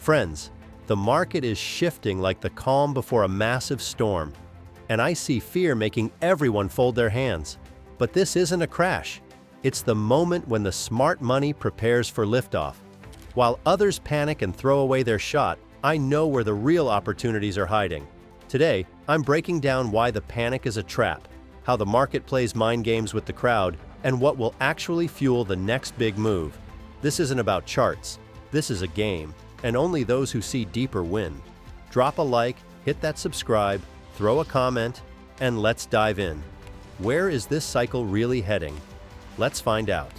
Friends, the market is shifting like the calm before a massive storm, and I see fear making everyone fold their hands. But this isn't a crash. It's the moment when the smart money prepares for liftoff. While others panic and throw away their shot, I know where the real opportunities are hiding. Today, I'm breaking down why the panic is a trap, how the market plays mind games with the crowd, and what will actually fuel the next big move. This isn't about charts. This is a game, and only those who see deeper win. Drop a like, hit that subscribe, throw a comment, and let's dive in. Where is this cycle really heading? Let's find out.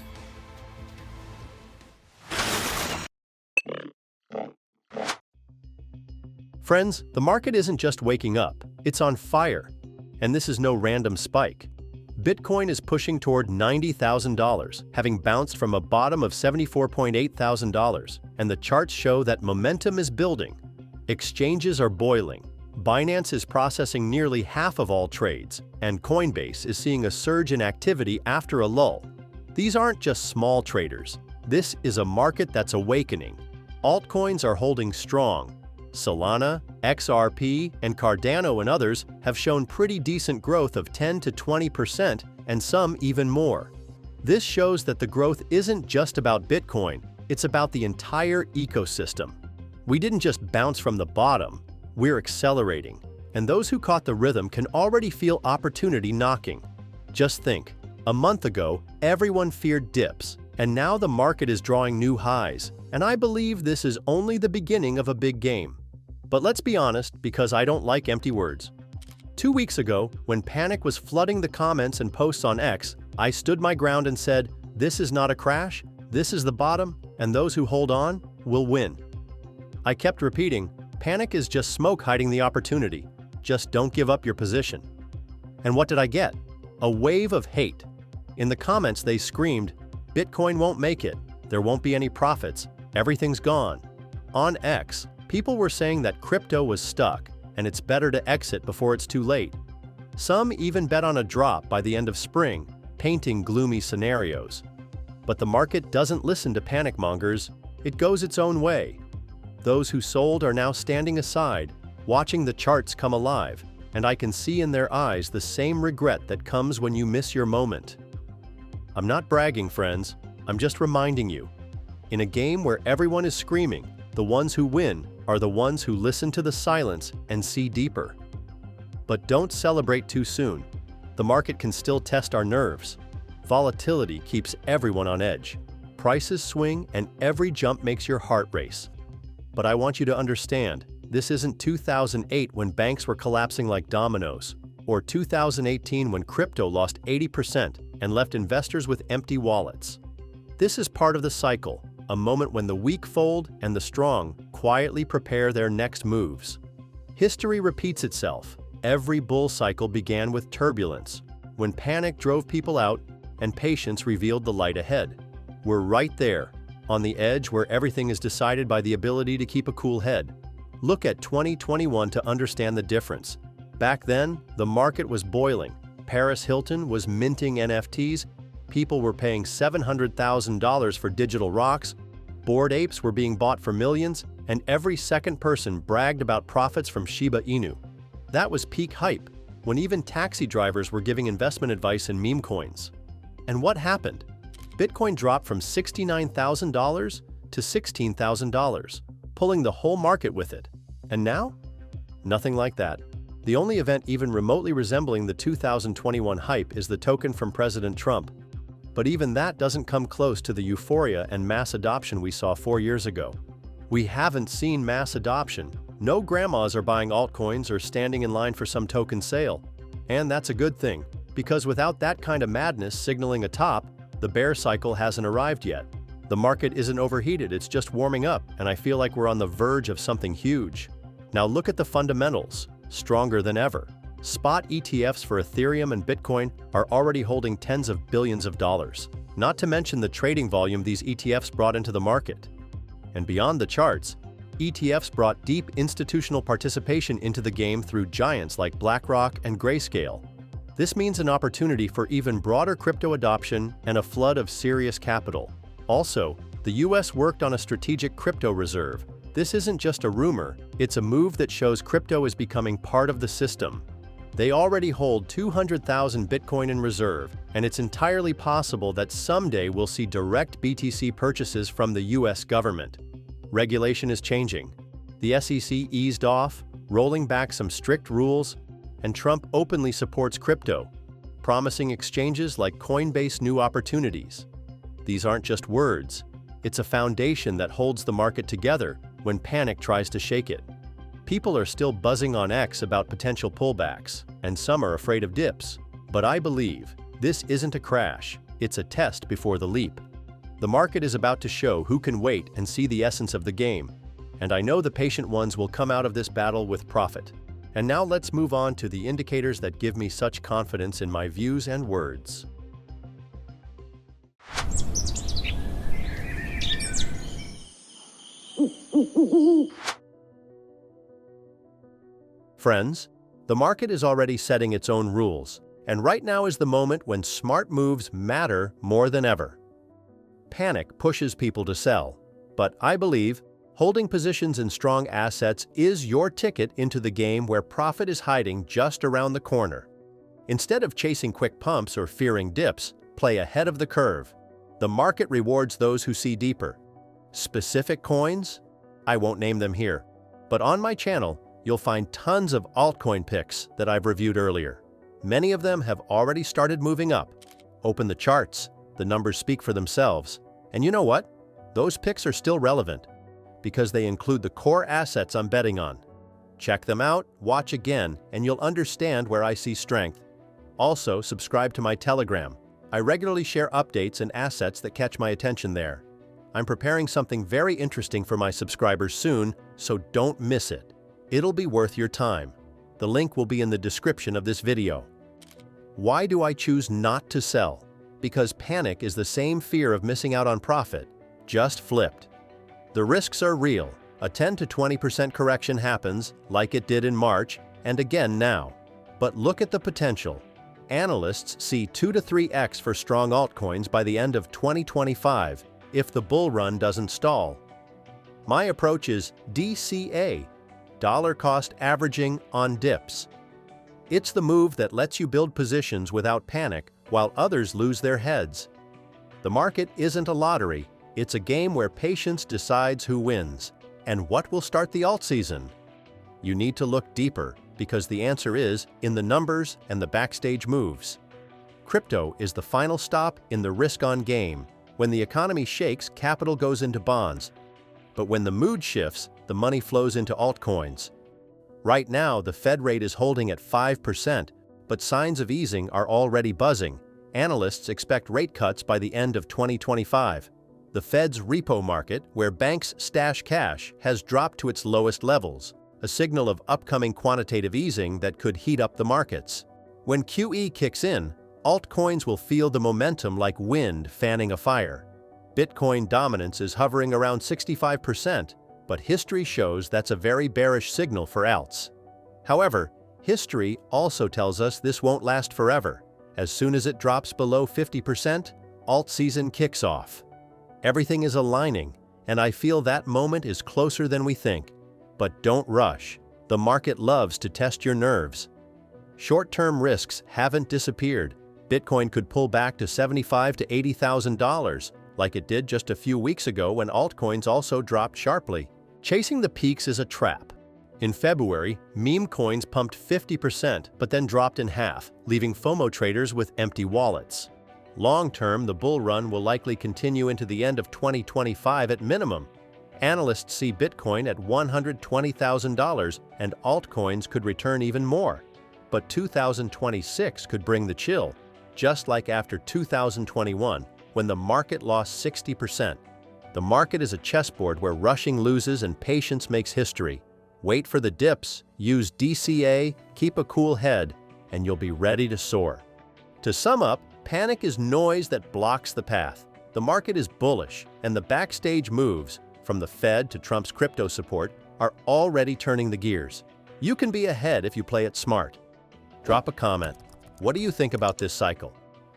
Friends, the market isn't just waking up, it's on fire. And this is no random spike. Bitcoin is pushing toward $90,000, having bounced from a bottom of $74.8 thousand, and the charts show that momentum is building. Exchanges are boiling. Binance is processing nearly half of all trades, and Coinbase is seeing a surge in activity after a lull. These aren't just small traders. This is a market that's awakening. Altcoins are holding strong. Solana, XRP, and Cardano and others have shown pretty decent growth of 10 to 20% and some even more. This shows that the growth isn't just about Bitcoin, it's about the entire ecosystem. We didn't just bounce from the bottom, we're accelerating, and those who caught the rhythm can already feel opportunity knocking. Just think, a month ago, everyone feared dips, and now the market is drawing new highs, and I believe this is only the beginning of a big game. But let's be honest, because I don't like empty words. 2 weeks ago, when panic was flooding the comments and posts on X, I stood my ground and said, this is not a crash, this is the bottom, and those who hold on will win. I kept repeating, panic is just smoke hiding the opportunity. Just don't give up your position. And what did I get? A wave of hate. In the comments they screamed, Bitcoin won't make it, there won't be any profits, everything's gone. On X, people were saying that crypto was stuck, and it's better to exit before it's too late. Some even bet on a drop by the end of spring, painting gloomy scenarios. But the market doesn't listen to panic mongers, it goes its own way. Those who sold are now standing aside, watching the charts come alive, and I can see in their eyes the same regret that comes when you miss your moment. I'm not bragging, friends, I'm just reminding you. In a game where everyone is screaming, the ones who win are the ones who listen to the silence and see deeper. But don't celebrate too soon. The market can still test our nerves. Volatility keeps everyone on edge. Prices swing and every jump makes your heart race. But I want you to understand, this isn't 2008 when banks were collapsing like dominoes, or 2018 when crypto lost 80% and left investors with empty wallets. This is part of the cycle, a moment when the weak fold and the strong quietly prepare their next moves. History repeats itself. Every bull cycle began with turbulence, when panic drove people out and patience revealed the light ahead. We're right there, on the edge where everything is decided by the ability to keep a cool head. Look at 2021 to understand the difference. Back then, the market was boiling. Paris Hilton was minting NFTs, people were paying $700,000 for digital rocks, Bored Apes were being bought for millions, and every second person bragged about profits from Shiba Inu. That was peak hype, when even taxi drivers were giving investment advice in meme coins. And what happened? Bitcoin dropped from $69,000 to $16,000, pulling the whole market with it. And now? Nothing like that. The only event even remotely resembling the 2021 hype is the token from President Trump. But even that doesn't come close to the euphoria and mass adoption we saw 4 years ago. We haven't seen mass adoption. No grandmas are buying altcoins or standing in line for some token sale. And that's a good thing, because without that kind of madness signaling a top, the bear cycle hasn't arrived yet. The market isn't overheated, it's just warming up, and I feel like we're on the verge of something huge. Now look at the fundamentals, stronger than ever. Spot ETFs for Ethereum and Bitcoin are already holding tens of billions of dollars, not to mention the trading volume these ETFs brought into the market. And beyond the charts, ETFs brought deep institutional participation into the game through giants like BlackRock and Grayscale. This means an opportunity for even broader crypto adoption and a flood of serious capital. Also, the US worked on a strategic crypto reserve, This isn't just a rumor, it's a move that shows crypto is becoming part of the system. They already hold 200,000 Bitcoin in reserve, and it's entirely possible that someday we'll see direct BTC purchases from the US government. Regulation is changing. The SEC eased off, rolling back some strict rules, and Trump openly supports crypto, promising exchanges like Coinbase new opportunities. These aren't just words. It's a foundation that holds the market together when panic tries to shake it. People are still buzzing on X about potential pullbacks, and some are afraid of dips. But I believe this isn't a crash, it's a test before the leap. The market is about to show who can wait and see the essence of the game, and I know the patient ones will come out of this battle with profit. And now let's move on to the indicators that give me such confidence in my views and words. Friends, the market is already setting its own rules, and right now is the moment when smart moves matter more than ever. Panic pushes people to sell, but I believe holding positions in strong assets is your ticket into the game where profit is hiding just around the corner. Instead of chasing quick pumps or fearing dips, play ahead of the curve. The market rewards those who see deeper. Specific coins? I won't name them here, but on my channel, you'll find tons of altcoin picks that I've reviewed earlier. Many of them have already started moving up. Open the charts, the numbers speak for themselves. And you know what? Those picks are still relevant because they include the core assets I'm betting on. Check them out, watch again, and you'll understand where I see strength. Also, subscribe to my Telegram. I regularly share updates and assets that catch my attention there. I'm preparing something very interesting for my subscribers soon, so don't miss it. It'll be worth your time. The link will be in the description of this video. Why do I choose not to sell? Because panic is the same fear of missing out on profit, just flipped. The risks are real. A 10 to 20% correction happens, like it did in March, and again now. But look at the potential. Analysts see 2 to 3x for strong altcoins by the end of 2025 if the bull run doesn't stall. My approach is DCA, dollar cost averaging on dips. It's the move that lets you build positions without panic while others lose their heads. The market isn't a lottery, it's a game where patience decides who wins. And what will start the alt season? You need to look deeper because the answer is in the numbers and the backstage moves. Crypto is the final stop in the risk-on game. When the economy shakes, capital goes into bonds. But when the mood shifts, the money flows into altcoins. Right now, the Fed rate is holding at 5%, but signs of easing are already buzzing. Analysts expect rate cuts by the end of 2025. The Fed's repo market, where banks stash cash, has dropped to its lowest levels, a signal of upcoming quantitative easing that could heat up the markets. When QE kicks in, altcoins will feel the momentum like wind fanning a fire. Bitcoin dominance is hovering around 65%, but history shows that's a very bearish signal for alts. However, history also tells us this won't last forever. As soon as it drops below 50%, alt season kicks off. Everything is aligning, and I feel that moment is closer than we think. But don't rush. The market loves to test your nerves. Short-term risks haven't disappeared. Bitcoin could pull back to $75,000 to $80,000, like it did just a few weeks ago when altcoins also dropped sharply. Chasing the peaks is a trap. In February, meme coins pumped 50% but then dropped in half, leaving FOMO traders with empty wallets. Long-term, the bull run will likely continue into the end of 2025 at minimum. Analysts see Bitcoin at $120,000 and altcoins could return even more. But 2026 could bring the chill, just like after 2021, when the market lost 60%. The market is a chessboard where rushing loses and patience makes history. Wait for the dips, use DCA, keep a cool head, and you'll be ready to soar. To sum up, panic is noise that blocks the path. The market is bullish, and the backstage moves, from the Fed to Trump's crypto support, are already turning the gears. You can be ahead if you play it smart. Drop a comment. What do you think about this cycle?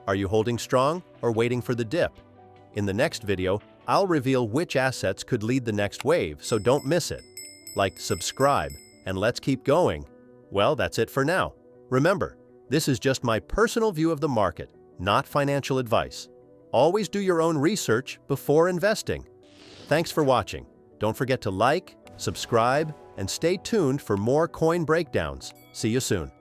Are you holding strong or waiting for the dip? In the next video, I'll reveal which assets could lead the next wave, so don't miss it. Like, subscribe, and let's keep going. Well, that's it for now. Remember, this is just my personal view of the market, not financial advice. Always do your own research before investing. Thanks for watching. Don't forget to like, subscribe, and stay tuned for more coin breakdowns. See you soon.